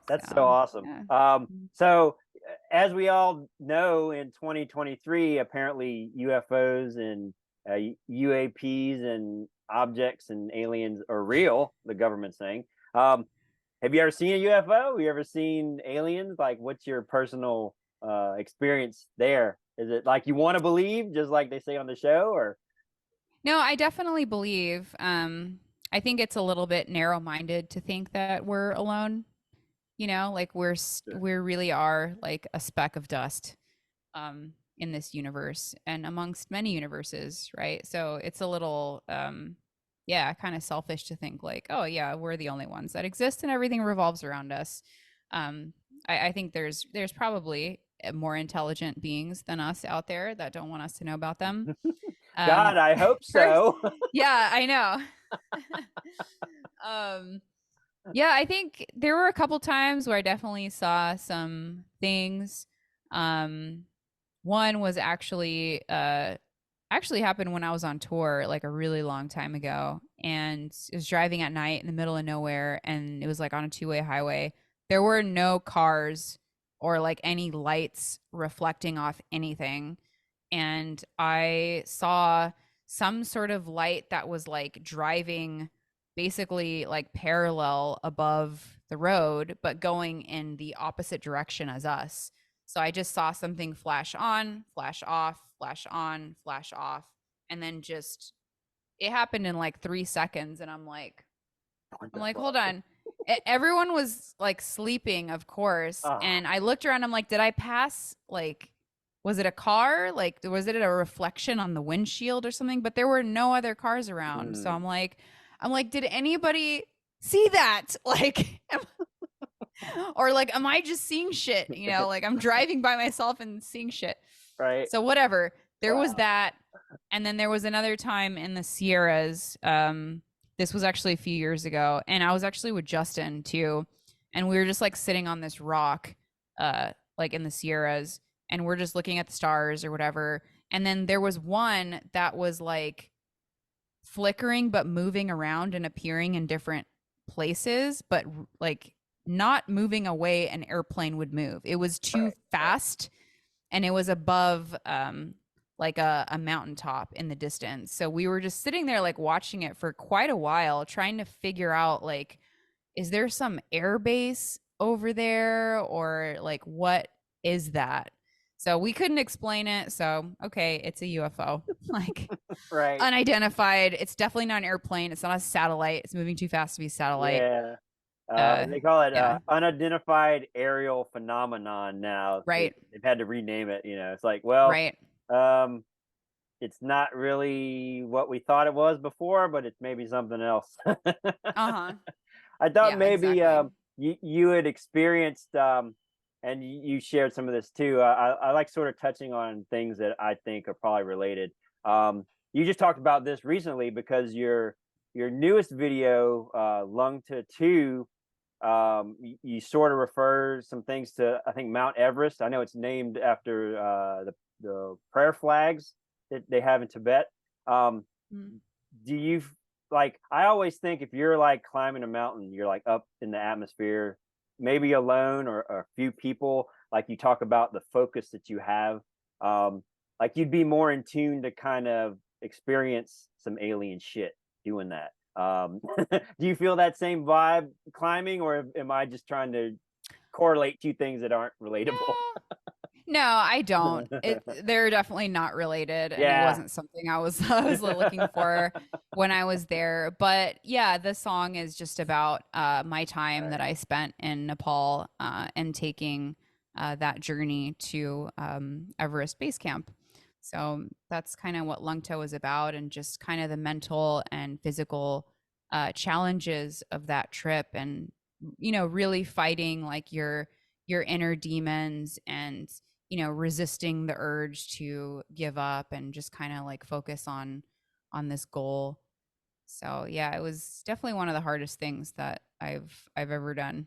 That's so So awesome. yeah. So as we all know, in 2023, apparently UFOs and UAPs and objects and aliens are real. The government's saying. Have you ever seen a UFO? Have you ever seen aliens? Like, what's your personal experience there? Is it like you want to believe, just like they say on the show, or? No, I definitely believe. I think it's a little bit narrow-minded to think that we're alone. You know, like we really are like a speck of dust in this universe and amongst many universes, right? So it's a little yeah, kind of selfish to think like, oh yeah, we're the only ones that exist and everything revolves around us. Um, I think there's probably more intelligent beings than us out there that don't want us to know about them. God, Um, I hope first, so. yeah, I know. um, yeah, I think there were a couple times where I definitely saw some things. Um, one was actually happened when I was on tour like a really long time ago, and it was driving at night in the middle of nowhere, and it was like on a two-way highway. There were no cars or like any lights reflecting off anything, and I saw some sort of light that was like driving basically like parallel above the road, but going in the opposite direction as us. So I just saw something flash on, flash off, flash on, flash off, and then just it happened in like 3 seconds. And What I'm the like, hold fuck? on. Everyone was like sleeping, of course. Oh, And I looked around, I'm like, did I pass like was it a car? Like was it a reflection on the windshield or something? But there were no other cars around. So mm. I'm like, did anybody see that? Like or like am I just seeing shit? You know, like I'm driving by myself and seeing shit. Right? So whatever. There was Wow. that. And then there was another time in the Sierras. This was actually a few years ago. And I was actually with Justin too. And we were just like sitting on this rock, like in the Sierras, and we're just looking at the stars or whatever. And then there was one that was like flickering but moving around and appearing in different places, but like not moving away an airplane would move. It was too Right. Right. fast and it was above like a mountaintop in the distance. So we were just sitting there like watching it for quite a while, trying to figure out like, is there some air base over there or like what is that? So we couldn't explain it. So okay, it's a UFO. Like Right. unidentified. It's definitely not an airplane. It's not a satellite. It's moving too fast to be a satellite. Yeah. Uh They call it yeah. unidentified aerial phenomenon now. Right. They've had to rename it. It's like, well, Right. um, it's not really what we thought it was before, but it's maybe something else. Uh-huh. I thought Yeah, maybe exactly. you had experienced and you shared some of this too. I like sort of touching on things that I think are probably related. You just talked about this recently because your newest video, Lung to Two, you sort of refer some things to, I think, Mount Everest. I know it's named after the prayer flags that they have in Tibet. Um, Mm. do you like? I always think if you're like climbing a mountain, you're like up in the atmosphere, maybe alone or a few people. Like you talk about the focus that you have. Like you'd be more in tune to kind of experience some alien shit doing that. Do you feel that same vibe climbing, or am I just trying to correlate two things that aren't relatable? No. No, I don't. They're definitely not related and it Yeah, wasn't something I was I was looking for when I was there. But yeah, the song is just about my time that right. I spent in Nepal and taking that journey to Everest Base Camp. So that's kind of what Lungto is about and just kind of the mental and physical challenges of that trip and really fighting like your inner demons and resisting the urge to give up and just kind of like focus on this goal. So yeah, it was definitely one of the hardest things that I've ever done.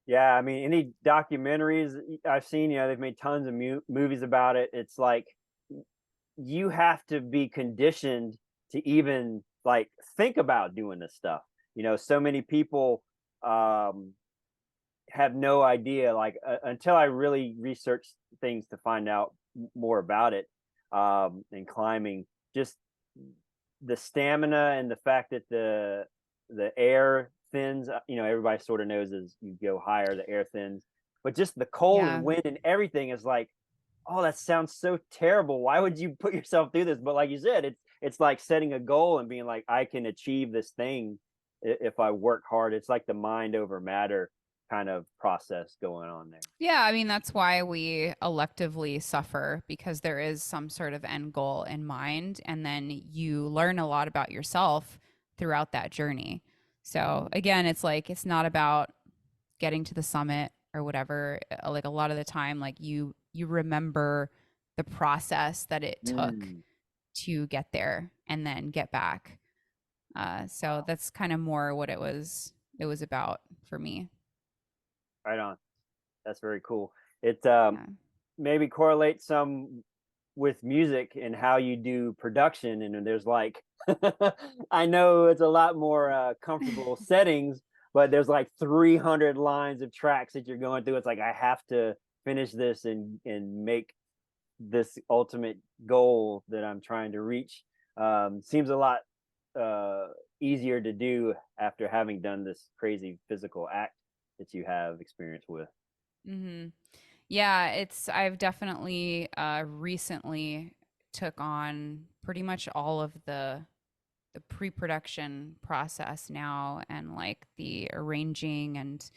Yeah, I mean, any documentaries I've seen, they've made tons of movies about it. It's like you have to be conditioned to even like think about doing this stuff. So many people um, have no idea, like until I really researched things to find out more about it, and climbing, just the stamina and the fact that the air thins. Everybody sort of knows as you go higher, the air thins, but just the cold and Yeah. wind and everything is like, oh, that sounds so terrible. Why would you put yourself through this? But like you said, it's like setting a goal and being like, I can achieve this thing if I work hard. It's like the mind over matter kind of process going on there. Yeah, I mean, that's why we electively suffer because there is some sort of end goal in mind. And then you learn a lot about yourself throughout that journey. So, again, it's like, it's not about getting to the summit or whatever. Like, a lot of the time, like, you remember the process that it took Mm, to get there and then get back. So wow. that's kind of more what it was about for me. Right on. That's very cool. It Yeah. maybe correlates some with music and how you do production. And there's like, I know it's a lot more comfortable settings, but there's like 300 lines of tracks that you're going through. It's like, I have to finish this and make this ultimate goal that I'm trying to reach. Seems a lot uh, easier to do after having done this crazy physical act that you have experience with. hmm Yeah, I've definitely recently took on pretty much all of the pre-production process now, and like the arranging and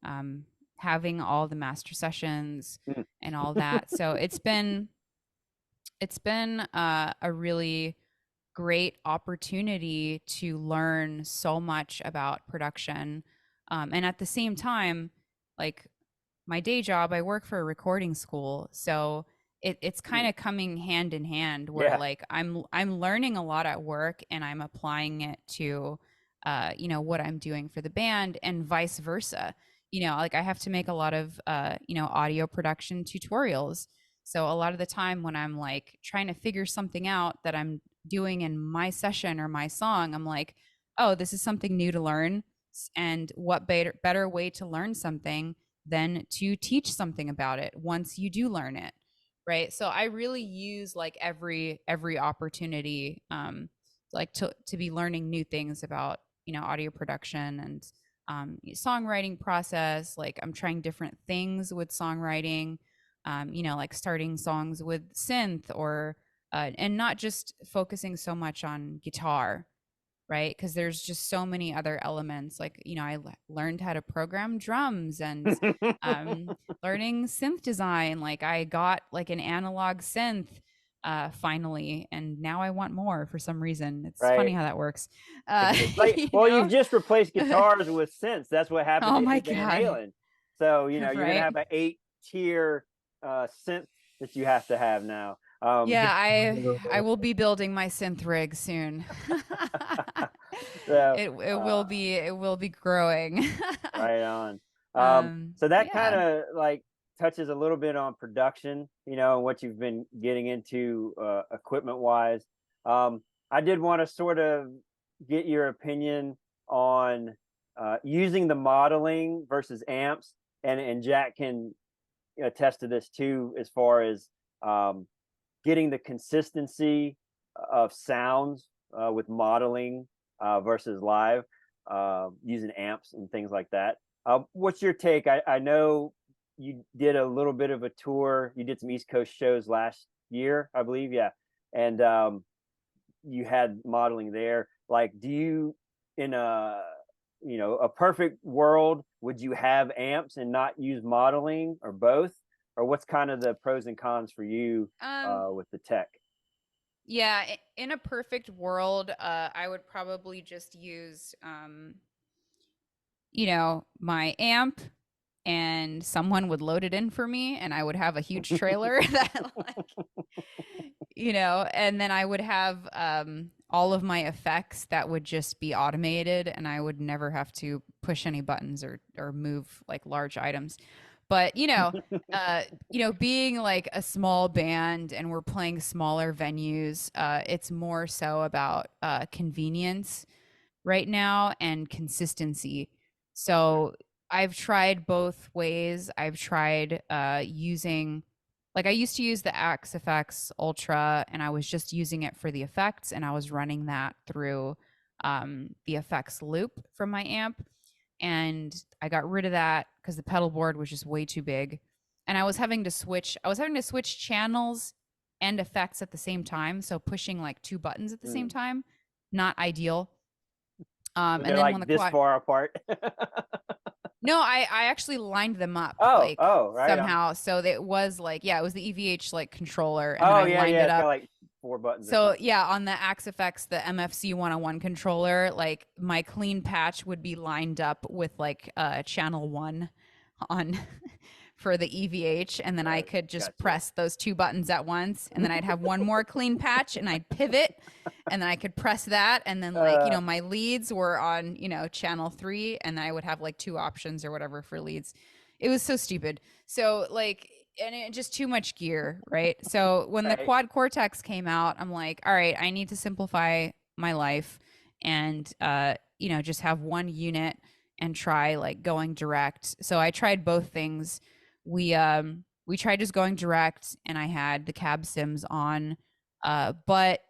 um having all the master sessions Mm. and all that. So it's been a really great opportunity to learn so much about production. And at the same time, like, my day job, I work for a recording school. So it's kind Mm. of coming hand in hand where Yeah. like I'm learning a lot at work and I'm applying it to what I'm doing for the band and vice versa. Like, I have to make a lot of audio production tutorials. So a lot of the time when I'm like trying to figure something out that I'm doing in my session or my song, I'm like, oh, this is something new to learn. And what better way to learn something than to teach something about it once you do learn it, right? So I really use like every opportunity, like to be learning new things about audio production and songwriting process. Like, I'm trying different things with songwriting, like starting songs with synth, or and not just focusing so much on guitar, right? Because there's just so many other elements. Like, learned how to program drums and um, learning synth design. Like, I got like an analog synth finally, and now I want more for some reason. It's funny Right. how that works. It's like, You well, you've know? just replaced guitars with synths. That's what happened Oh to my Van God. Halen. So, you're gonna Right. have an 8 tier synth that you have to have now. Yeah, I will be building my synth rig soon. so, It will uh, be growing. right on. So that kind Yeah. of like touches a little bit on production, and what you've been getting into equipment wise. I did want to sort of get your opinion on using the modeling versus amps, and Jack can attest to this too, as far as um, getting the consistency of sounds with modeling versus live using amps and things like that. What's your take? I know you did a little bit of a tour. You did some East Coast shows last year, I believe. Yeah. And you had modeling there. Like, do you, in a perfect world, would you have amps and not use modeling, or both? Or what's kind of the pros and cons for you Um, with the tech? yeah, in a perfect world, I would probably just use, my amp, and someone would load it in for me, and I would have a huge trailer that, like, and then I would have all of my effects that would just be automated, and I would never have to push any buttons or move like large items. But being like a small band and we're playing smaller venues, it's more so about convenience right now and consistency. So I've tried both ways. I've tried using, like, I used to use the Axe FX Ultra, and I was just using it for the effects, and I was running that through the effects loop from my amp. And I got rid of that because the pedal board was just way too big. And I was having to switch channels and effects at the same time. So pushing like two buttons at the same Mm. time, not ideal. When And they're then when the like this quad, far apart. no, I actually lined them up Oh, like oh, right on. somehow. So that it was like, yeah, it was the EVH like controller, and then Oh I yeah, lined yeah. it It's got up. like 4 buttons or So something. yeah, on the Axe FX, the MFC 101 controller, like my clean patch would be lined up with like channel one on for the EVH, and then I could just Gotcha. press those two buttons at once, and then I'd have one more clean patch, and I'd pivot, and then I could press that, and then like, Uh, my leads were on, channel 3, and then I would have like two options or whatever for leads. It was so stupid. So like, and it just too much gear, right? So when the right. Quad Cortex came out, I'm like, all right, I need to simplify my life and just have one unit and try like going direct. So I tried both things. We tried just going direct, and I had the cab sims on, but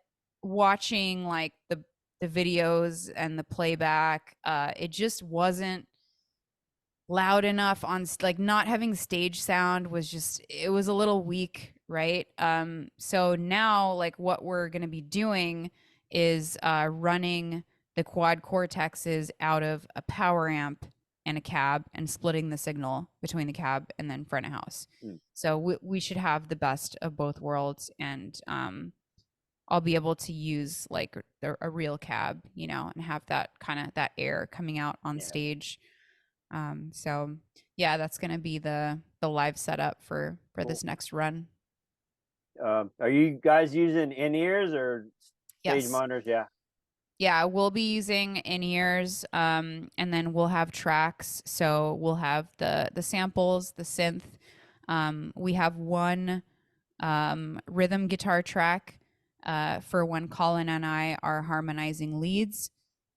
watching like the videos and the playback, it just wasn't loud enough on like not having stage sound was just, it was a little weak, right? So now like what we're going to be doing is running the quad cortexes out of a power amp and a cab and splitting the signal between the cab and then front of house. Mm. So we should have the best of both worlds, and I'll be able to use like a real cab, and have that kind of that air coming out on Yeah. stage. So yeah, that's gonna be the live setup for Cool. this next run. Are you guys using in-ears or stage Yes. monitors? Yeah. Yeah, we'll be using in-ears, and then we'll have tracks. So we'll have the samples, the synth. We have one rhythm guitar track for when Colin and I are harmonizing leads.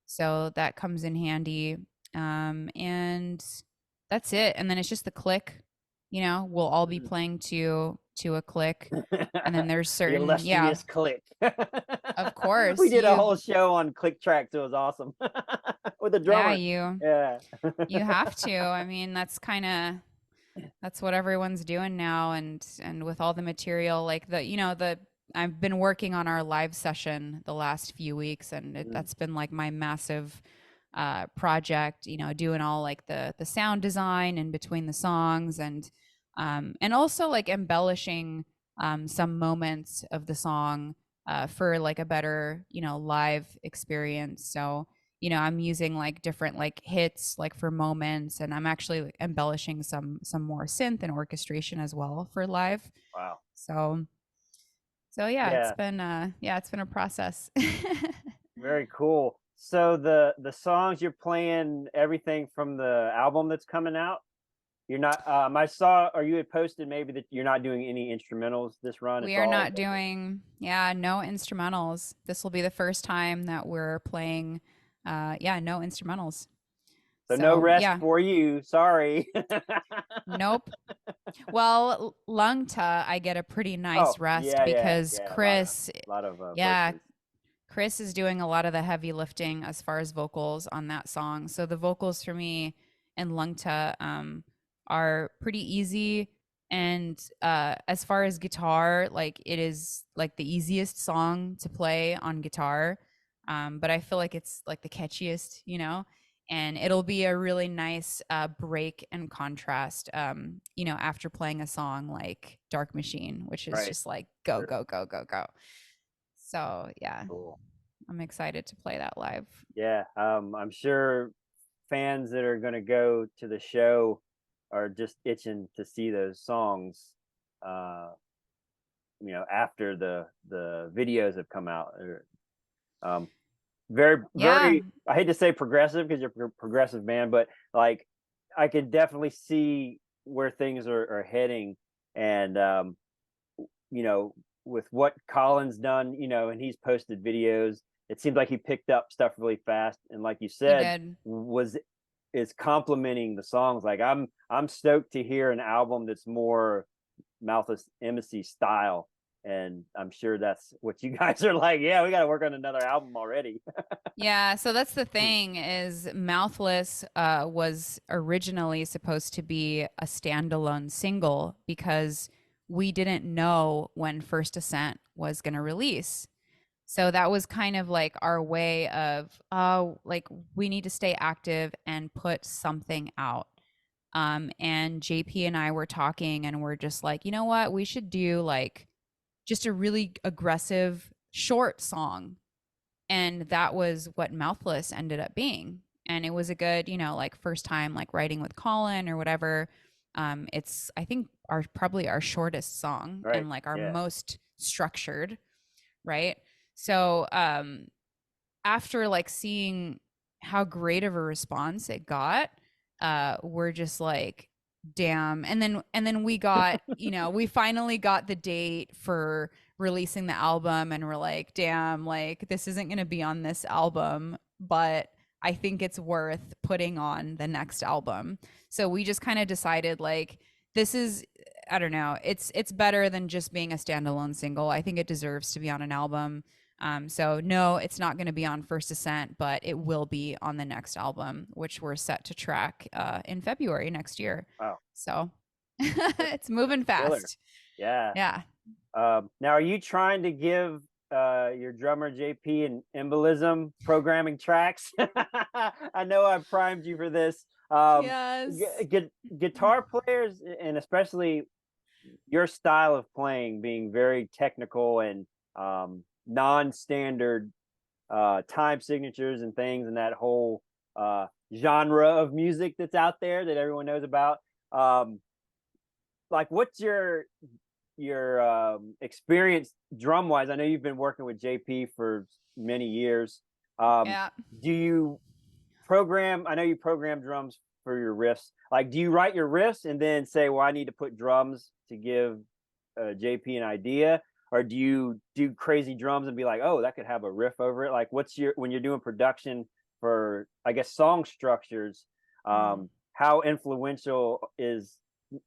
So that comes in handy. And that's it. And then it's just the click. We'll all be playing to a click. And then there's The certain, yeah, illustrious click. of course, We did a whole show on click tracks. It was awesome with the yeah, drummer. you Yeah. you have to. I mean, that's what everyone's doing now, and with all the material, like the I've been working on our live session the last few weeks, and Mm. that's been like my massive project, doing all like the sound design in between the songs, and also like embellishing some moments of the song for like a better live experience. So I'm using like different like hits like for moments, and I'm actually like, embellishing some more synth and orchestration as well for live. Wow. So yeah, Yeah. it's been a process. Very cool. So the songs you're playing, everything from the album that's coming out. You're not. I saw, or you had posted maybe that you're not doing any instrumentals this run. We It's are all not doing, yeah, no instrumentals. This will be the first time that we're playing, yeah, no instrumentals. so no So rest yeah, for you. Sorry. nope. Well, Lungta, I get a pretty nice Oh rest yeah, yeah, because yeah. Chris, A lot of yeah, verses. Chris is doing a lot of the heavy lifting as far as vocals on that song. So the vocals for me and Lungta are pretty easy. And as far as guitar, like it is like the easiest song to play on guitar. But I feel like it's like the catchiest, and it'll be a really nice break and contrast, after playing a song like Dark Machine, which is Right. just like go, Sure. go, go, go, go. So yeah, Cool. I'm excited to play that live. Yeah. I'm sure fans that are going to go to the show are just itching to see those songs. Uh, after the videos have come out. Um, very, Yeah, very. I hate to say progressive because you're a progressive band, but like I could definitely see where things are heading, and you know, with what Colin's done, and he's posted videos. It seems like he picked up stuff really fast, and like you he said, did. was is complementing the songs. Like I'm stoked to hear an album that's more Mouthless Embassy style, and I'm sure that's what you guys are like. Yeah, we got to work on another album already. Yeah, so that's the thing is Mouthless was originally supposed to be a standalone single because we didn't know when First Ascent was going to release. So that was kind of like our way of, oh, like we need to stay active and put something out. And JP and I were talking and we're just like, you know what? We should do like just a really aggressive short song. And that was what Mouthless ended up being. And it was a good, like first time like writing with Colin or whatever. It's I think our probably our shortest song Right. and like our Yeah. most structured, right? So after like seeing how great of a response it got, we're just like, damn. And then we got, we finally got the date for releasing the album and we're like, damn, like this isn't gonna be on this album, but I think it's worth putting on the next album. So we just kind of decided like this is I don't know, it's better than just being a standalone single. I think it deserves to be on an album. So no, it's not going to be on First Ascent, but it will be on the next album, which we're set to track in February next year. Wow. So That's it's moving killer. fast. Yeah. Yeah. Now, are you trying to give your drummer JP an embolism programming tracks? I know I primed you for this. Yes. Guitar players, and especially your style of playing being very technical and non-standard time signatures and things, and that whole genre of music that's out there that everyone knows about. Um, like, what's your experience drum wise? I know you've been working with JP for many years. Um, Yeah. do you program? I know you program drums for your riffs. Like, do you write your riffs and then say, "Well, I need to put drums to give JP an idea," or do you do crazy drums and be like, "Oh, that could have a riff over it"? Like, what's your when you're doing production for, I guess, song structures? Mm. How influential is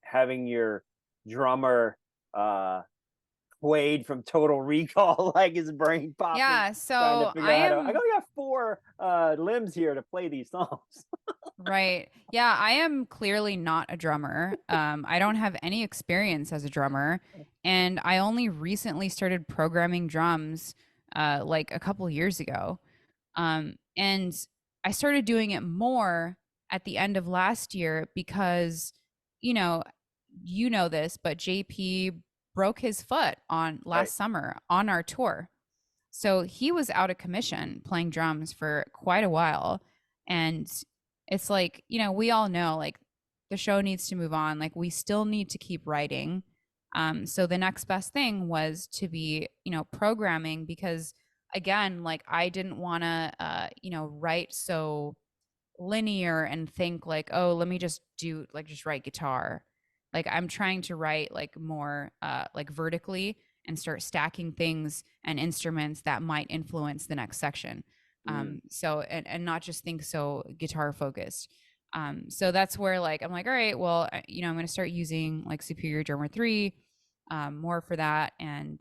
having your drummer uh Quaid from Total Recall, like his brain popping, Yeah. trying to So figure I out how to. I am only got four limbs here to play these songs. right. Yeah, I am clearly not a drummer. I don't have any experience as a drummer, and I only recently started programming drums like a couple years ago. And I started doing it more at the end of last year because, you know, you know this, but JP broke his foot on Right. last summer on our tour. So he was out of commission playing drums for quite a while. And it's like, we all know like the show needs to move on. Like we still need to keep writing. So the next best thing was to be, programming because again, like I didn't want to, write so linear and think like, oh, let me just do like just write guitar. Like I'm trying to write like more like vertically and start stacking things and instruments that might influence the next section. Mm. So and not just think so guitar focused. So that's where like I'm like, all right, well, I'm going to start using like Superior Drummer 3 more for that and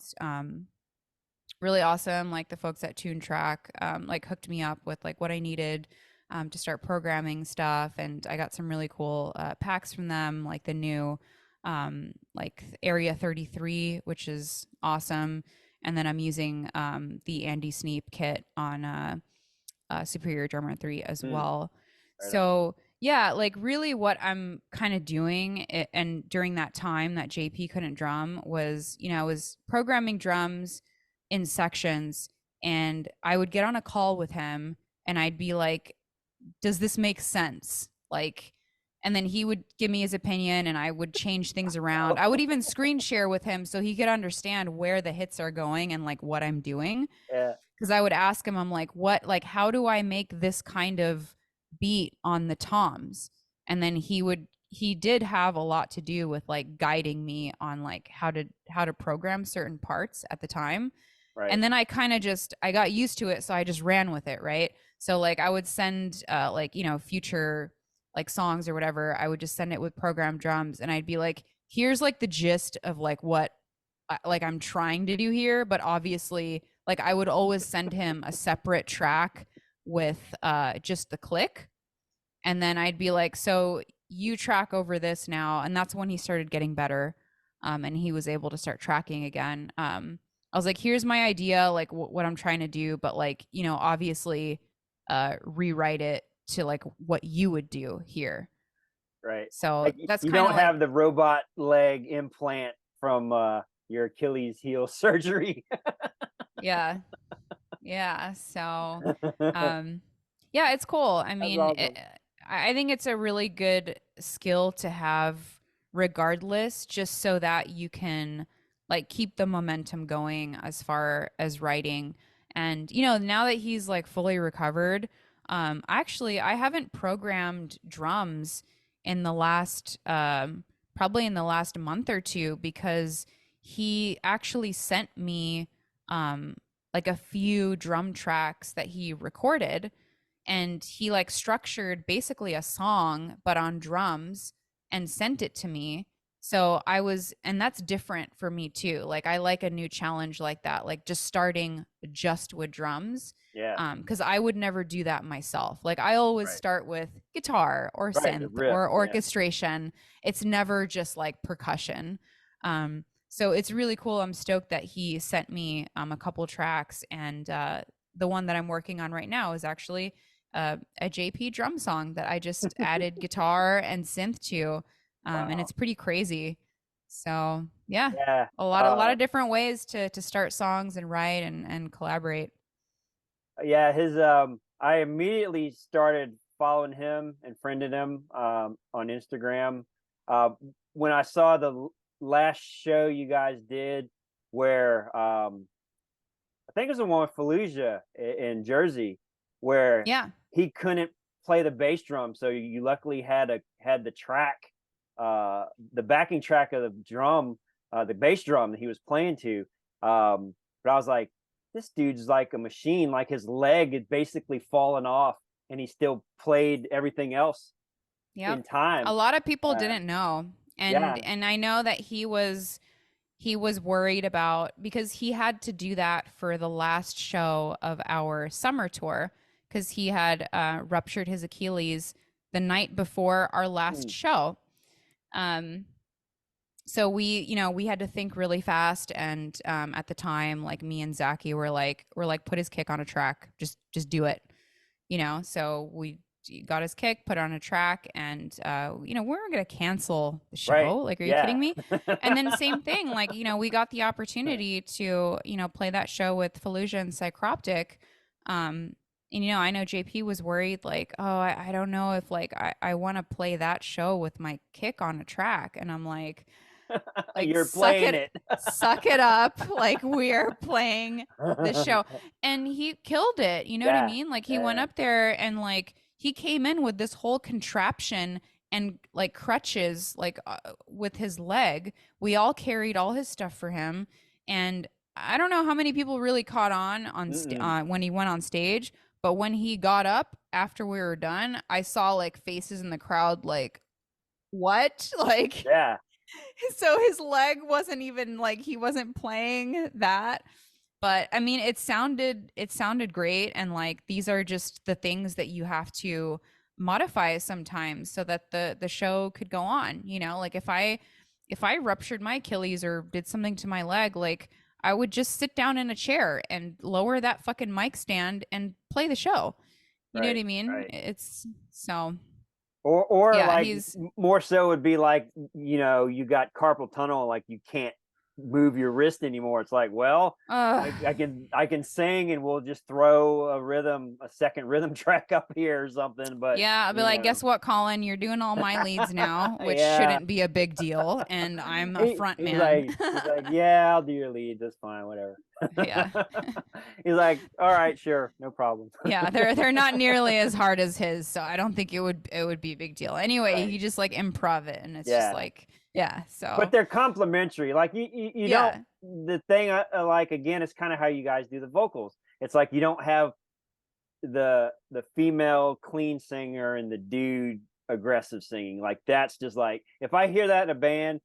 really awesome. Like the folks at Tune Track, like hooked me up with like what I needed to start programming stuff, and I got some really cool packs from them, like the new like Area 33, which is awesome. And then I'm using the Andy Sneap kit on Superior Drummer 3 as Mm. well. Right on. So yeah, like really what I'm kind of doing and during that time that JP couldn't drum was, I was programming drums in sections and I would get on a call with him and I'd be like, does this make sense? Like, and then he would give me his opinion and I would change things around. I would even screen share with him so he could understand where the hits are going and like what I'm doing. Yeah. Cause I would ask him, I'm like, like, how do I make this kind of beat on the toms? And then he did have a lot to do with like guiding me on like how to program certain parts at the time. Right. And then I kind of I got used to it, so I just ran with it, right? So like I would send like future like songs or whatever, I would just send it with programmed drums, and I'd be like, here's like the gist of like what like I'm trying to do here, but obviously like I would always send him a separate track with just the click, and then I'd be like, so you track over this now. And that's when he started getting better. And he was able to start tracking again. I was like, here's my idea, like what I'm trying to do, but like, you know, obviously rewrite it to like what you would do here. Right. So Like that's you kind of don't like, have the robot leg implant from your Achilles heel surgery. yeah, yeah. So, um, yeah, it's cool. I That's mean, awesome. I think it's a really good skill to have regardless, just so that you can like keep the momentum going as far as writing. And, you know, now that he's like fully recovered, actually, I haven't programmed drums in the last, probably in the last month or two, because he actually sent me, um, like a few drum tracks that he recorded, and he like structured basically a song but on drums and sent it to me. So I was, and that's different for me too. Like I like a new challenge like that, like just starting just with drums. Yeah. Because I would never do that myself. Like I always Right. start with guitar or Right. The synth riff. or Yeah. orchestration. It's never just like percussion. So it's really cool. I'm stoked that he sent me a couple tracks, and the one that I'm working on right now is actually a JP drum song that I just added guitar and synth to, and Wow. it's pretty crazy. So yeah, Yeah. a lot of different ways to start songs and write and collaborate. Yeah. His I immediately started following him and friending him on Instagram. Uh, when I saw the last show you guys did, where I think it was the one with Fallujah in Jersey, where Yeah, he couldn't play the bass drum, so you luckily had the track, the backing track of the drum, the bass drum that he was playing to. But I was like, this dude's like a machine. Like his leg had basically fallen off, and he still played everything else yep. in time. A lot of people Uh, didn't know, yeah. and I know that he was worried about, because he had to do that for the last show of our summer tour, because he had ruptured his Achilles the night before our last Mm. show. Um, so we, you know, we had to think really fast, and at the time, like me and Zachy were like, put his kick on a track, just do it, you know. So we got his kick, put it on a track, and you know, we weren't gonna cancel the Right. show. Like, are you Yeah. kidding me? And then same thing, like, you know, we got the opportunity to, you know, play that show with Fallujah and Psychroptic. And you know, I know JP was worried, like, oh, I don't know if like I want to play that show with my kick on a track. And I'm like You're playing it. suck it up, like we're playing the show. And he killed it, you know what I Yeah. mean? Like he went Yeah. up there and like he came in with this whole contraption and like crutches, like with his leg. We all carried all his stuff for him, and I don't know how many people really caught on Mm-mm. when he went on stage, but when he got up after we were done, I saw like faces in the crowd like, what? Like, Yeah. so his leg wasn't even like, he wasn't playing that. But I mean, it sounded great, and like these are just the things that you have to modify sometimes so that the show could go on, you know? Like if I ruptured my Achilles or did something to my leg, like I would just sit down in a chair and lower that fucking mic stand and play the show. You know what Right. I mean? Right. It's so, Or yeah, like he's more so would be like, you got carpal tunnel, like you can't move your wrist anymore. It's like, well, uh I can sing, and we'll just throw a second rhythm track up here or something. But yeah, I'll be you like, know, guess what, Colin? You're doing all my leads now, which yeah. shouldn't be a big deal. And I'm a front He's man. like, yeah, I'll do your lead. That's fine, whatever. Yeah. He's like, all right, sure, no problem. Yeah, they're not nearly as hard as his, so I don't think it would be a big deal. Anyway, Right. he just like improv it, and it's just Yeah. like, yeah, But so they're complementary. Like you don't. yeah. The thing I like, again, is kind of how you guys do the vocals. It's like you don't have the female clean singer and the dude aggressive singing. Like that's just like, if I hear that in a band,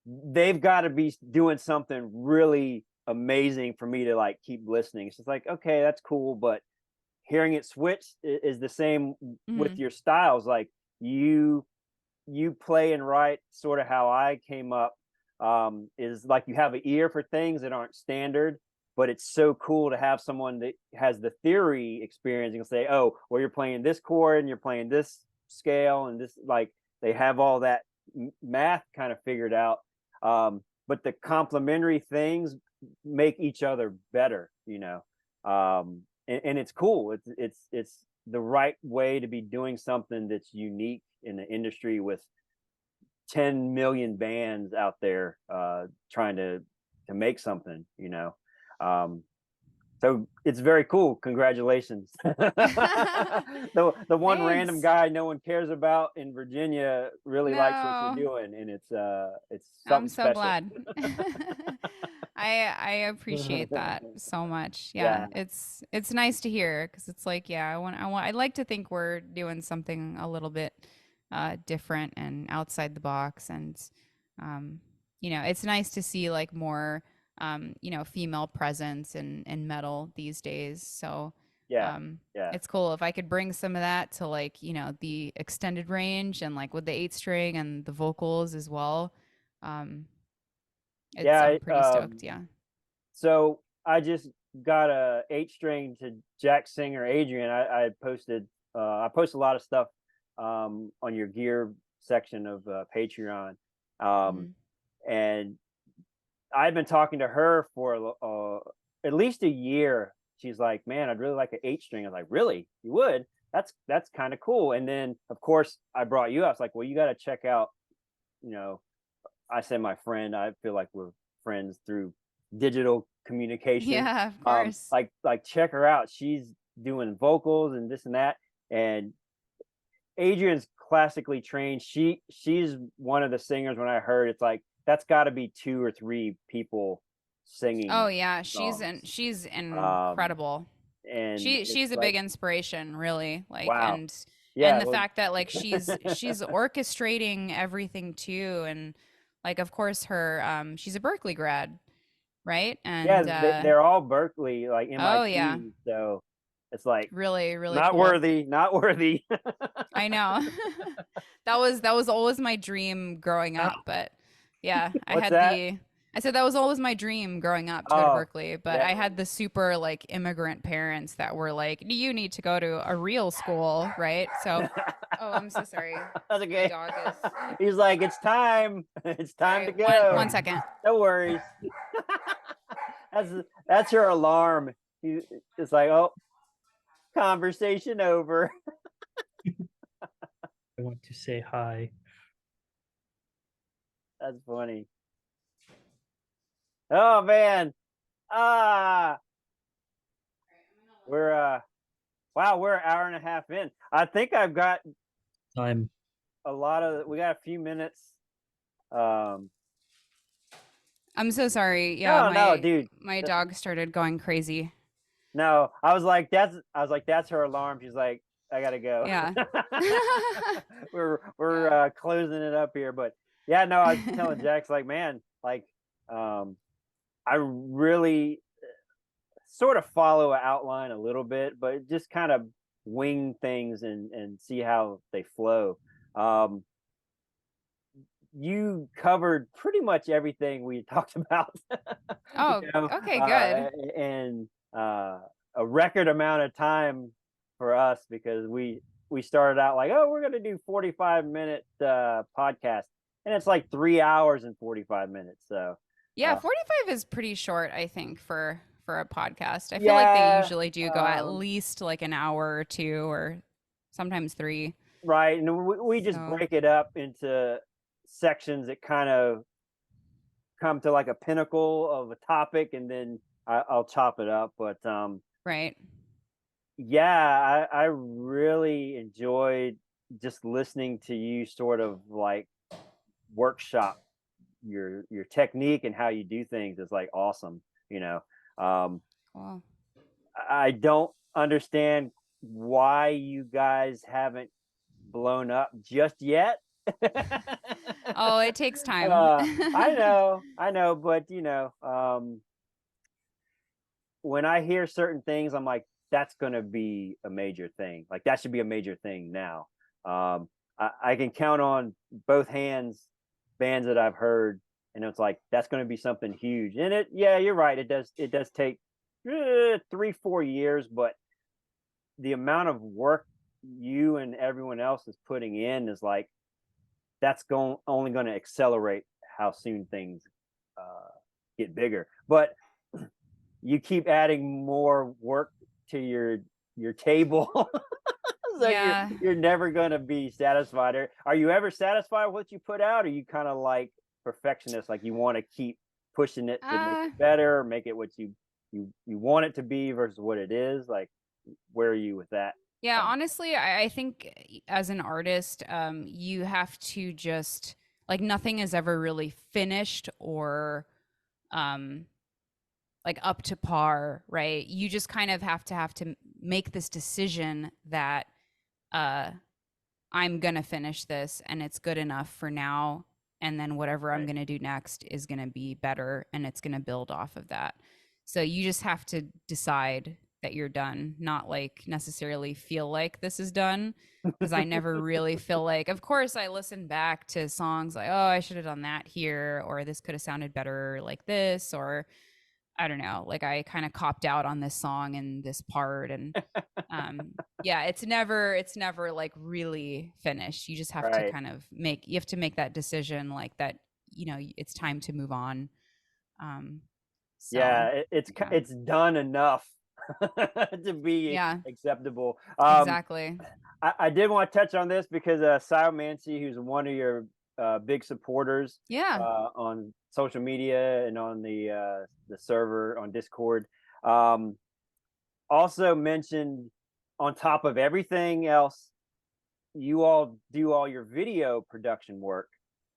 they've got to be doing something really amazing for me to like keep listening. It's just like, okay, that's cool, but hearing it switch is the same with Mhm. your styles. Like you play and write sort of how I came up, is like you have an ear for things that aren't standard, but it's so cool to have someone that has the theory experience and say, oh, well, you're playing this chord and you're playing this scale and this, like they have all that math kind of figured out. But the complementary things make each other better, and it's cool. It's the right way to be doing something that's unique in the industry with 10 million bands out there trying to make something. So it's very cool. Congratulations. The one random Thanks. guy no one cares about in Virginia really likes what you're No. doing, and it's I'm something so special. glad. I appreciate that so much. Yeah, Yeah, it's nice to hear because it's like, yeah, I'd like to think we're doing something a little bit different and outside the box, and um, it's nice to see like more female presence in metal these days. So yeah, um, yeah, it's cool if I could bring some of that to like the extended range and like with the 8 string and the vocals as well. Um, yeah. I'm pretty stoked. Yeah. So I just got a 8 string to Jack Singer Adrian. I post a lot of stuff on your gear section of Patreon, um, Hmm. and I've been talking to her for at least a year. She's like, "Man, I'd really like an 8 string." I was like, "Really? You would? That's kind of cool." And then, of course, I brought you. I was like, "Well, you got to check out." You know, I said my friend. I feel like we're friends through digital communication. Yeah, of course. Like check her out. She's doing vocals and this and that. And Adrian's classically trained. She's one of the singers. When I heard, it's like that's got to be 2 or 3 people Oh singing yeah, songs. she's Um, incredible. and it's She's a big like, inspiration, really. Like wow, and yeah, the well, fact that like she's orchestrating everything too, and like of course her she's a Berkeley grad, right? yeah, And they're all Berkeley, like oh yeah, MIT. So it's like really really not cool. worthy, not worthy. I know. That was always my dream growing up, but yeah, What's that? I said that was always my dream growing up to go to Oh, Berkeley, but yeah. I had the super like immigrant parents that were like, "You need to go to a real school, right?" So, oh, I'm so sorry. That's My okay. dog is He's like, it's time. It's time sorry. to One go. second. No worries. That's that's her alarm. It's like, oh, conversation over. I want to say hi. That's funny. Oh man. Ah, we're wow, we're an hour and a half in. I think I've got I'm we got a few minutes. Um, I'm so sorry. Yeah, no, dude. my dog started going crazy. No, I was like, that's her alarm. She's like, I gotta go. Yeah. We're Yeah. closing it up here, but yeah, no, I was telling Jax like, man, like, I really sort of follow an outline a little bit, but just kind of wing things and see how they flow. Um, you covered pretty much everything we talked about, Oh, okay, uh, good. and a record amount of time for us because we started out like, oh, we're gonna do 45-minute podcast, and it's like 3 hours and 45 minutes. So Yeah, uh, 45 is pretty short, I think, for a podcast. I feel like they yeah, usually do go at least like an hour or two or sometimes three. right, and we just So, break it up into sections that kind of come to like a pinnacle of a topic, and then I'll chop it up. But right. yeah, I really enjoyed just listening to you sort of like workshop your technique and how you do things is like awesome. You know, um, Cool. I don't understand why you guys haven't blown up just yet. Oh, it takes time. I know, but when I hear certain things, I'm like, that's gonna be a major thing. Like that should be a major thing now. I can count on both hands bands that I've heard, and it's like that's gonna be something huge. And yeah, you're right. It does take 3-4 years, but the amount of work you and everyone else is putting in is like that's only going to accelerate how soon things get bigger. But you keep adding more work to your table. So Yeah. you're never going to be satisfied. Are you ever satisfied with what you put out? Or are you kind of like perfectionist, like you want to keep pushing it to make it better, make it what you want it to be versus what it is? Like, where are you with that? Yeah, honestly, I think as an artist, you have to just like nothing is ever really finished or um like up to par, right? You just kind of have to make this decision that uh I'm gonna finish this and it's good enough for now. And then whatever I'm Right. gonna do next is gonna be better and it's gonna build off of that. So you just have to decide that you're done, not like necessarily feel like this is done. Because I never really feel like, of course, I listen back to songs like, oh, I should have done that here, or this could have sounded better like this, or I don't know, like I kind of copped out on this song and this part. And yeah, it's never like really finished. You just have to Right. kind of you have to make that decision like that, it's time to move on. um so Yeah, yeah. it's done enough to be Yeah, acceptable. exactly. I did want to touch on this because Mancy, who's one of your big supporters Yeah. on social media and on the server on Discord, um, also mentioned on top of everything else, you all do all your video production work.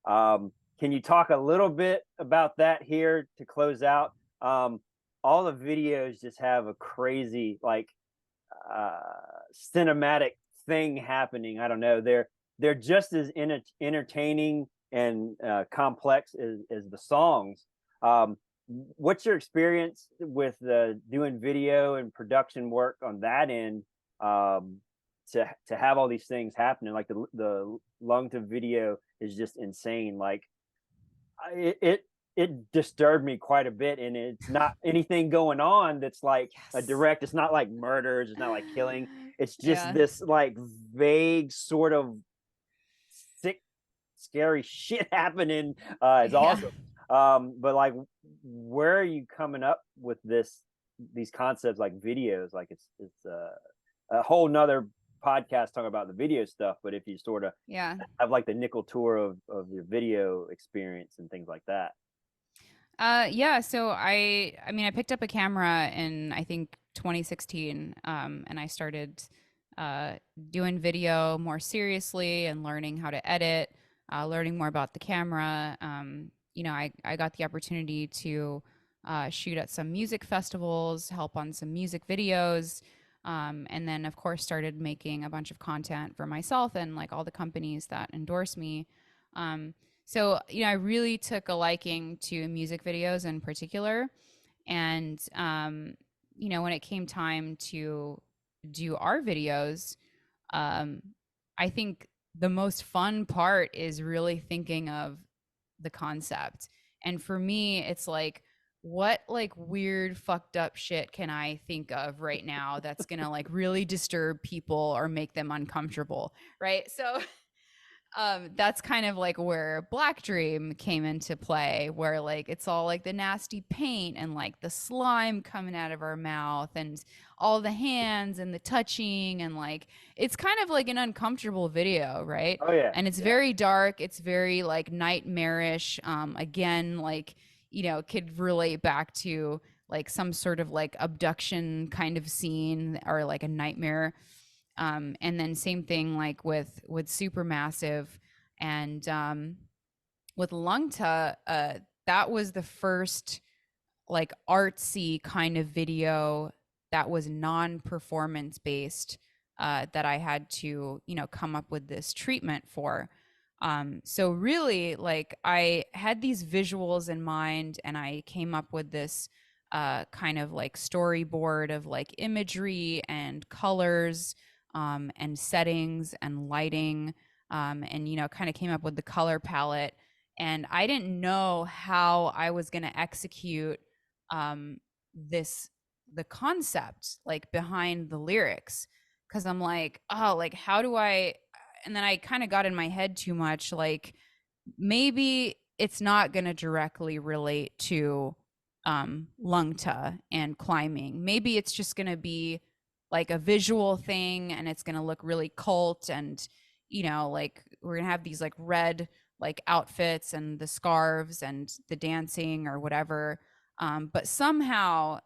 Can you talk a little bit about that here to close out? Um, all the videos just have a crazy like uh, cinematic thing happening. I don't know. They're just as entertaining and complex as the songs. Um, what's your experience with doing video and production work on that end? Um, to have all these things happening, like the lung to video is just insane. Like it disturbed me quite a bit, and it's not anything going on that's like a Yes. direct. It's not like murders. It's not like killing. It's just Yeah. this like vague sort of sick, scary shit happening. It's Yeah. awesome. But like, where are you coming up with these concepts like videos? Like it's a whole nother podcast talking about the video stuff. But if you sort of Yeah. have like the nickel tour of your video experience and things like that. Yeah, so I mean I picked up a camera in I think 2016, and I started uh doing video more seriously and learning how to edit, learning more about the camera. I got the opportunity to shoot at some music festivals, help on some music videos, and then of course started making a bunch of content for myself and like all the companies that endorse me. So, I really took a liking to music videos in particular. And, when it came time to do our videos, um, I think the most fun part is really thinking of the concept. And for me, it's like, what like weird fucked up shit can I think of right now that's gonna like really disturb people or make them uncomfortable, right? So that's kind of like where Black Dream came into play, where like it's all like the nasty paint and like the slime coming out of our mouth and all the hands and the touching and like it's kind of like an uncomfortable video, right? Oh yeah, And it's yeah. very dark, it's very like nightmarish. Again, like could relate back to like some sort of like abduction kind of scene or like a nightmare. And then same thing like with Supermassive and with Lungta, that was the first like artsy kind of video that was non-performance based that I had to, come up with this treatment for. So really, like, I had these visuals in mind, and I came up with this kind of like storyboard of like imagery and colors, and settings and lighting, and kind of came up with the color palette. And I didn't know how I was going to execute um, this the concept like behind the lyrics, because I'm like, oh, like, how do I? And then I kind of got in my head too much, like, maybe it's not going to directly relate to Lungta and climbing. Maybe it's just going to be like a visual thing, and it's going to look really cult, and like, we're going to have these like red like outfits and the scarves and the dancing or whatever. But somehow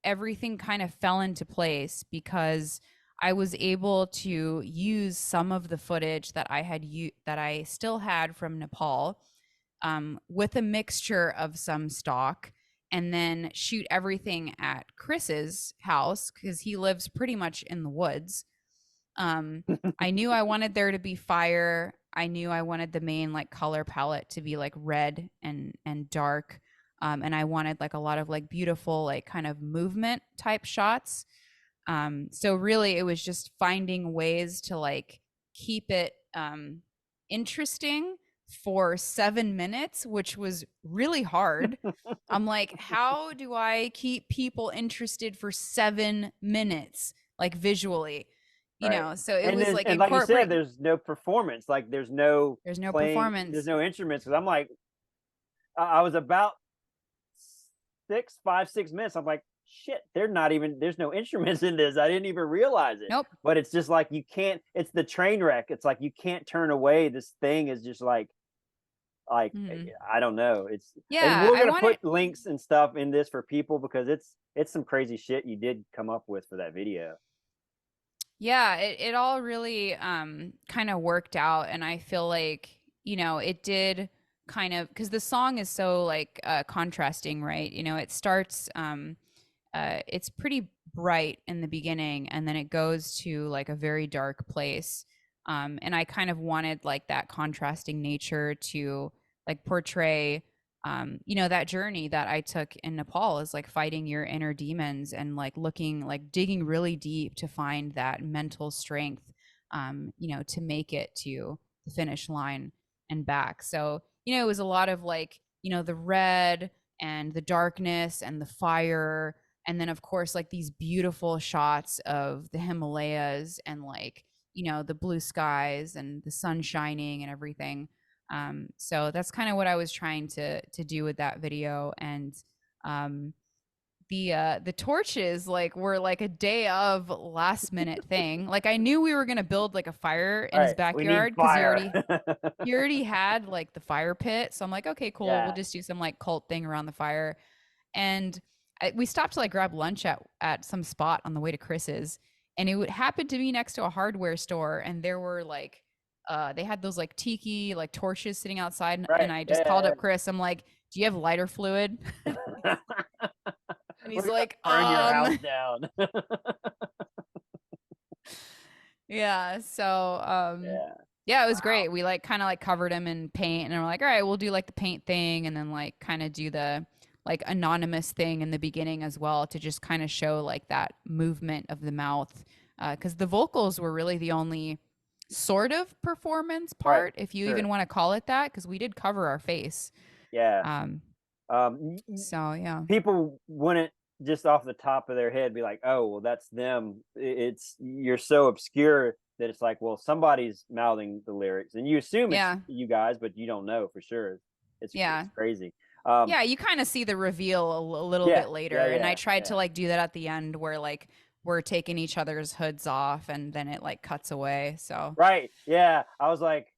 everything kind of fell into place because I was able to use some of the footage that that I still had from Nepal, with a mixture of some stock, and then shoot everything at Chris's house because he lives pretty much in the woods. Um, I knew I wanted there to be fire. I knew I wanted the main like color palette to be like red and dark. And I wanted like a lot of like beautiful like kind of movement type shots. So really it was just finding ways to like keep it interesting for 7 minutes, which was really hard. I'm like, how do I keep people interested for 7 minutes, like visually? Right. So it And was then, like and like you said, incorporate. there's no performance, like there's no There's no playing, there's performance. no instruments. Cause I'm like, I was about 6 minutes. I'm like, shit, there's no instruments in this. I didn't even realize it. Nope. But it's just like, you can't, it's the train wreck. It's like, you can't turn away. This thing is just like, Mhm. I don't know. And Yeah, we're I gonna want it. put links and stuff in this for people because it's some crazy shit you did come up with for that video. Yeah, it all really kind of worked out, and I feel like, it did kind of, because the song is so like contrasting, right? It starts it's pretty bright in the beginning, and then it goes to like a very dark place. And I kind of wanted like that contrasting nature to like portray that journey that I took in Nepal, is like fighting your inner demons and like looking, like digging really deep to find that mental strength, to make it to the finish line and back. So, it was a lot of like, the red and the darkness and the fire. And then, of course, like these beautiful shots of the Himalayas and like, the blue skies and the sun shining and everything. So that's kind of what I was trying to do with that video. And um, the torches like were like a day of last minute thing. Like, I knew we were gonna build like a fire in All his right, we need backyard because fire. he already had like the fire pit. So I'm like, okay, cool. We'll Yeah. just do some like cult thing around the fire. And we stopped to like grab lunch at some spot on the way to Chris's, and it happened to be next to a hardware store, and there were like they had those like tiki like torches sitting outside, and Right. I just called Yeah. up Chris. I'm like, do you have lighter fluid? Yeah. And We're he's gonna like, burn your house down. yeah. So Yeah. yeah, it was Wow. great. We like kind of like covered him in paint, and we're like, all right, we'll do like the paint thing, and then like kind of do the like anonymous thing in the beginning as well, to just kind of show like that movement of the mouth, because the vocals were really the only sort of performance Right. part, if you Sure. even want to call it that, because we did cover our face. Yeah. Um, Um, so yeah. People wouldn't just off the top of their head be like, "Oh, well, that's them." It's you're so obscure that it's like, well, somebody's mouthing the lyrics, and you assume it's Yeah. you guys, but you don't know for sure. It's Yeah. crazy. Yeah, you kind of see the reveal a little Yeah, bit yeah, later, and I yeah, tried to yeah. like do that at the end where like we're taking each other's hoods off, and then it like cuts away. So Right. Yeah. I was like,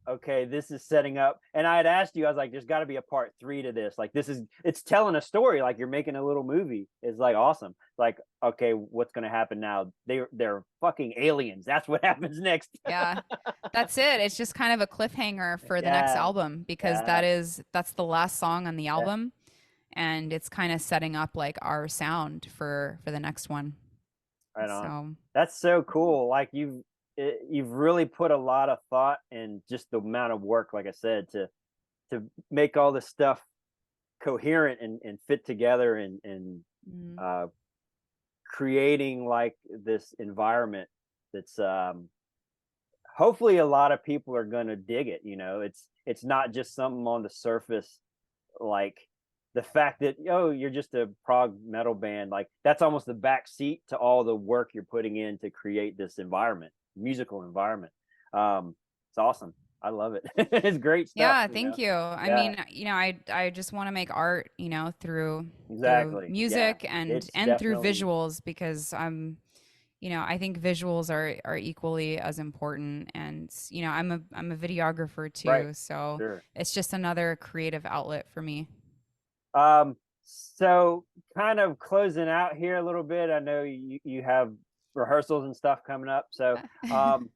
okay, this is setting up. And I had asked you, I was like, there's got to be a part three to this. Like, it's telling a story. Like, you're making a little movie. It's like awesome. Like, okay, what's going to happen now? They're fucking aliens. That's what happens next. yeah, that's it. It's just kind of a cliffhanger for the next Yeah. album, because Yeah. that's the last song on the Yeah. album, and it's kind of setting up like our sound for the next one. Right on. So That's so cool. Like you've really put a lot of thought and just the amount of work, like I said, to make all this stuff coherent and fit together and mm, uh, creating like this environment that's hopefully a lot of people are gonna dig it. You know, it's not just something on the surface. Like the fact that you're just a prog metal band, like that's almost the back seat to all the work you're putting in to create this environment, musical environment. It's awesome. I love it. It's great stuff. yeah, You know. thank you. I Yeah. mean, I just want to make art, through Exactly. Yeah. music It's and through definitely visuals because I think visuals are equally as important. And I'm a videographer right. too, so Sure. it's just another creative outlet for me. Um, so kind of closing out here a little bit. I know you have rehearsals and stuff coming up. So um,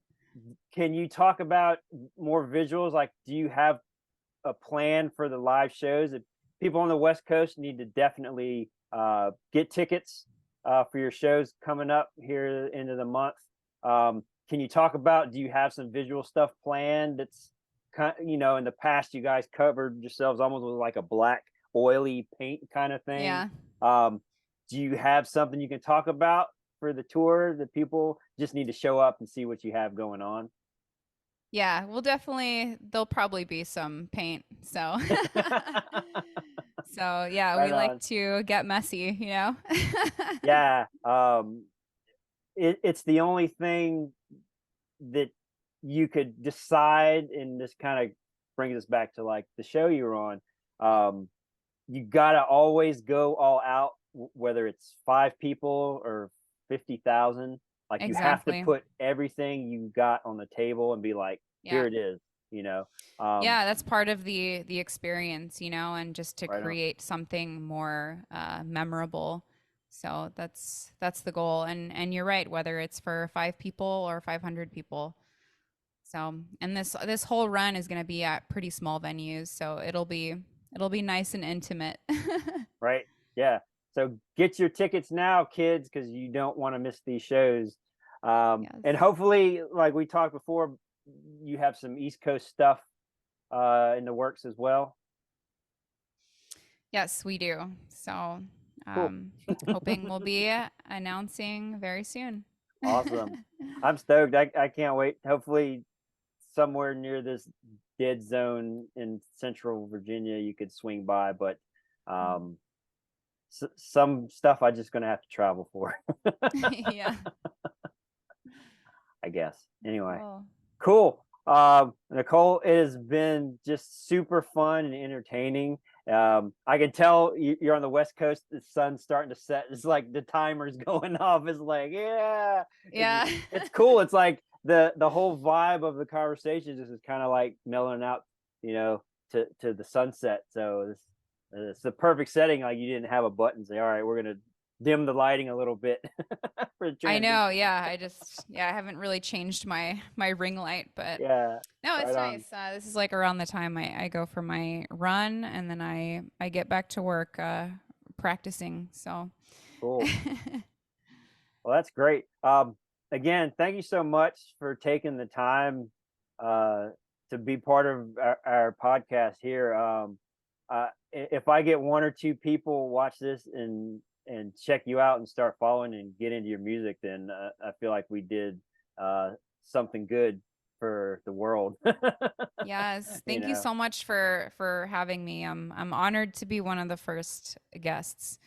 can you talk about more visuals? Like, do you have a plan for the live shows? That people on the West Coast need to definitely get tickets for your shows coming up here into the month. Can you talk about? Do you have some visual stuff planned? That's in the past you guys covered yourselves almost with like a black oily paint kind of thing. Yeah. Um, do you have something you can talk about for the tour that people just need to show up and see what you have going on? Yeah, there'll probably be some paint. So so yeah, Right we like on. to get messy. Yeah. It's the only thing that you could decide, and this kind of brings us back to like the show you were on. You gotta always go all out, whether it's 5 people or 50,000. Like you have to Exactly. put everything you got on the table and be like, Yeah. here it is. You know. Um, Yeah, that's part of the experience, and just to right on. create something more memorable. So that's the goal. And you're right, whether it's for 5 people or 500 people. So, and this whole run is going to be at pretty small venues, so it'll be nice and intimate. Right. Yeah. So get your tickets now, kids, because you don't want to miss these shows. And Yes. hopefully, like we talked before, you have some East Coast stuff in the works as well. Yes, we do. So, Cool. hoping we'll be announcing very soon. Awesome. I'm stoked. I can't wait. Hopefully, somewhere near this dead zone in Central Virginia, you could swing by. But um, some stuff I just gonna have to travel for, Yeah. I guess. Anyway, Cool. cool. Nicole, it has been just super fun and entertaining. I can tell you're on the West Coast. The sun's starting to set. It's like the timer's going off. It's like, yeah, Yeah. it's cool. It's like the whole vibe of the conversation just is kind of like mellowing out, to the sunset. So it's the perfect setting. Like you didn't have a button say, all right, we're gonna dim the lighting a little bit for the I transition. know. Yeah. I haven't really changed my ring light, but Yeah, no, it's right on. nice. This is like around the time I go for my run, and then I get back to work practicing. So, Cool. Well, that's great. Again, thank you so much for taking the time uh, to be part of our podcast here. If I get 1 or 2 people watch this and check you out and start following and get into your music, then I feel like we did uh, something good for the world. yes, you thank you know, so much for having me. I'm honored to be one of the first guests.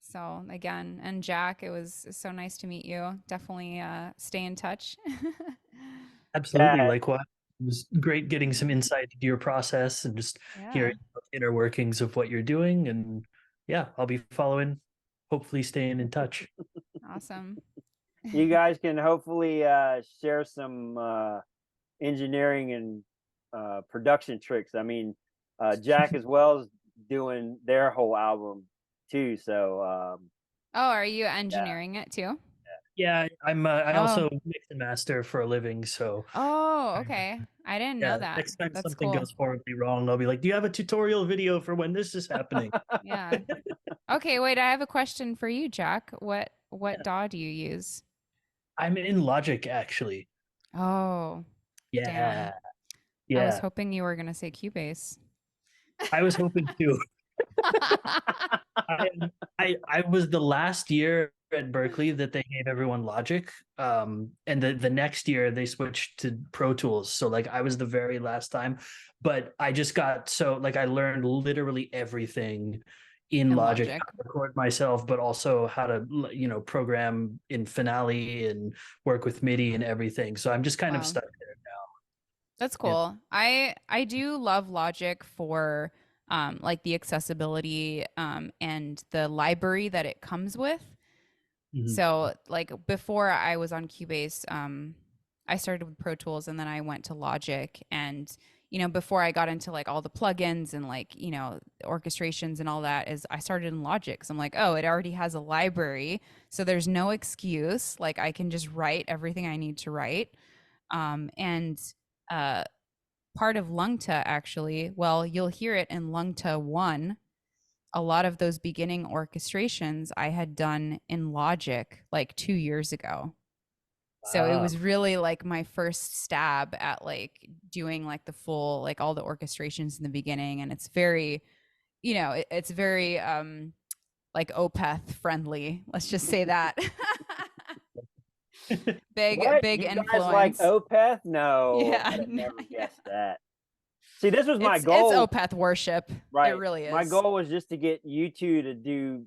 So again, and Jack, it was so nice to meet you. Definitely stay in touch. Absolutely. yeah, Likewise. It was great getting some insight into your process and just Yeah, hearing the inner workings of what you're doing. And yeah, I'll be following, hopefully staying in touch. awesome. you guys can hopefully share some engineering and production tricks. I mean, Jack as well is doing their whole album too. So Oh, are you yeah, engineering it too? Yeah, I Oh, also mix and master for a living. So oh, I, okay. I didn't know yeah, that. next time That's something cool. goes horribly wrong, I'll be like, do you have a tutorial video for when this is happening? Yeah. Okay, wait, I have a question for you, Jack. What Yeah. DAW do you use? I'm in Logic actually. Oh, Yeah, damn. I was yeah. hoping you were gonna say Cubase. I was hoping to. I I was the last year at Berkeley that they gave everyone Logic. And the next year they switched to Pro Tools. So like I was the very last time, but I just got so like I learned literally everything in In Logic, Logic. how to record myself, but also how to program in Finale and work with MIDI and everything. So I'm just kind of Wow. stuck there That's now. cool. I do love Logic for like the accessibility and the library that it comes with. And So like before I was on Cubase, I started with Pro Tools and then I went to Logic. And before I got into like all the plugins and like orchestrations and all that, is I started in Logic. So I'm like, oh, it already has a library, so there's no excuse. Like I can just write everything I need to write. And uh, part of Lungta actually, well, you'll hear it in Lungta 1. A lot of those beginning orchestrations I had done in Logic like 2 years ago. So it wow. was really like my first stab at like doing like the full, like all the orchestrations in the beginning. And it's very, it's very like Opeth friendly. Let's just say that. Big, What? big You guys like influence. Opeth? No, Yeah. I'd have never guessed that. See, this was my It's goal, Opeth worship. It right? really My is. goal was just to get you two to do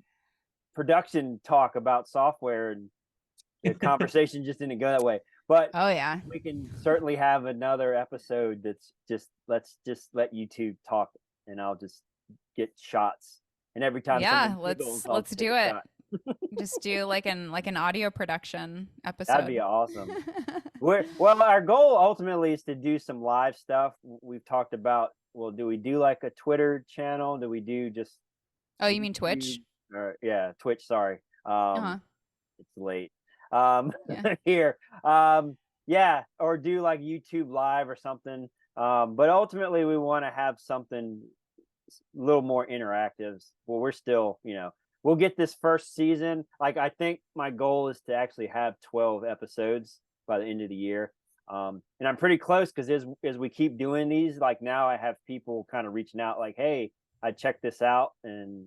production talk about software, and the conversation just didn't go that way. But Oh yeah. we can certainly have another episode that's just let's just let you two talk, and I'll just get shots. And every time Yeah, someone giggles, I'll let's take do a it. shot. Just do like an audio production That'd episode. be awesome. Well, our goal ultimately is to do some live stuff. We've talked about, well, do we do like a Twitter channel? Do we do just Oh, you mean YouTube? Twitch? Or yeah, Twitch, sorry. Uh-huh. It's late. Um Yeah. here. Yeah, or do like YouTube live or something. But ultimately we want to have something a little more interactive. Well, we're still, we'll get this first season. Like I think my goal is to actually have 12 episodes by the end of the year. And I'm pretty close because as we keep doing these, like now I have people kind of reaching out like, hey, I checked this out and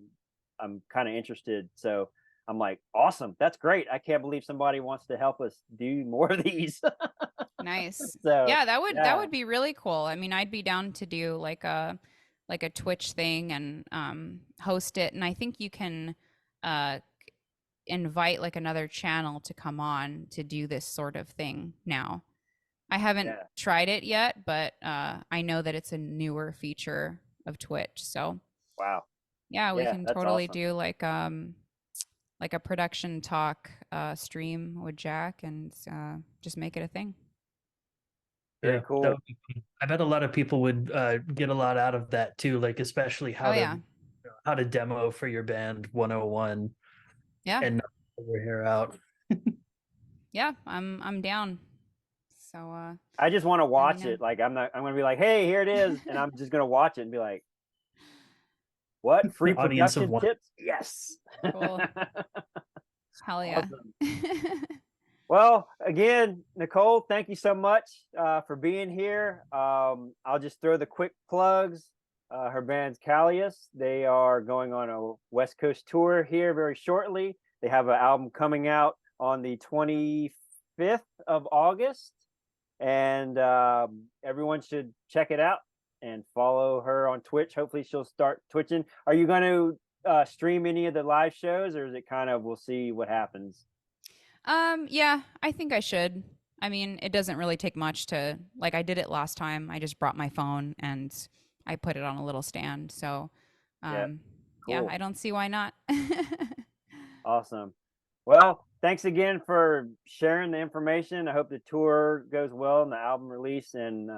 I'm kind of interested. So I'm like, awesome, that's great. I can't believe somebody wants to help us do more of these. Nice. So Yeah, that yeah, would be really cool. I mean, I'd be down to do like a Twitch thing and host it. And I think you can uh invite like another channel to come on to do this sort of thing now. I haven't yeah, tried it yet, but I know that it's a newer feature of Twitch. So wow, yeah, we yeah, can that's totally awesome. do like a production talk stream with Jack and just make it a thing. Very Yeah, that cool. would be fun. I bet a lot of people would get a lot out of that too, like especially Oh yeah. how to demo for your band 101 Yeah. and not pull your hair out. Yeah, I'm down. So I just want to let me watch know. it. Like I'm gonna be like, hey, here it is, and I'm just gonna watch it and be like, what free Audience of production one. tips? Yes. Cool. Hell yeah. Awesome. Well, again, Nicole, thank you so much for being here. I'll just throw the quick plugs. Her band's Kallias. They are going on a West Coast tour here very shortly. They have an album coming out on the 25th of August, and everyone should check it out and follow her on Twitch. Hopefully, she'll start twitching. Are you going to stream any of the live shows, or is it kind of we'll see what happens? Yeah, I think I should. I mean, it doesn't really take much to like I did it last time. I just brought my phone and I put it on a little stand. So, Yeah, um yeah, cool. I don't see why not. Awesome. Well, thanks again for sharing the information. I hope the tour goes well and the album release. And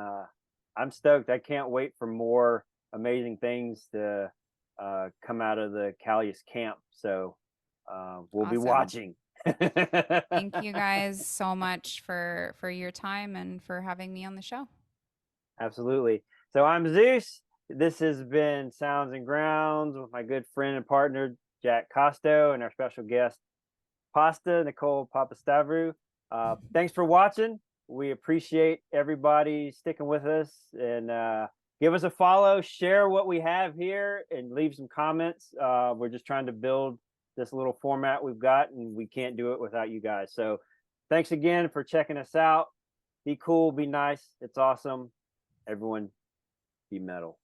I'm stoked. I can't wait for more amazing things to come out of the Kallias camp. So we'll be Awesome. watching. Thank you guys so much for your time and for having me on the show. Absolutely. So I'm Zeus. This has been Sounds and Grounds with my good friend and partner, Jack Costo, and our special guest, Nicole Papastavrou. Thanks for watching. We appreciate everybody sticking with us, and give us a follow, share what we have here, and leave some comments. We're just trying to build this little format we've got, and we can't do it without you guys. So thanks again for checking us out. Be cool, be nice. It's awesome. Everyone be metal.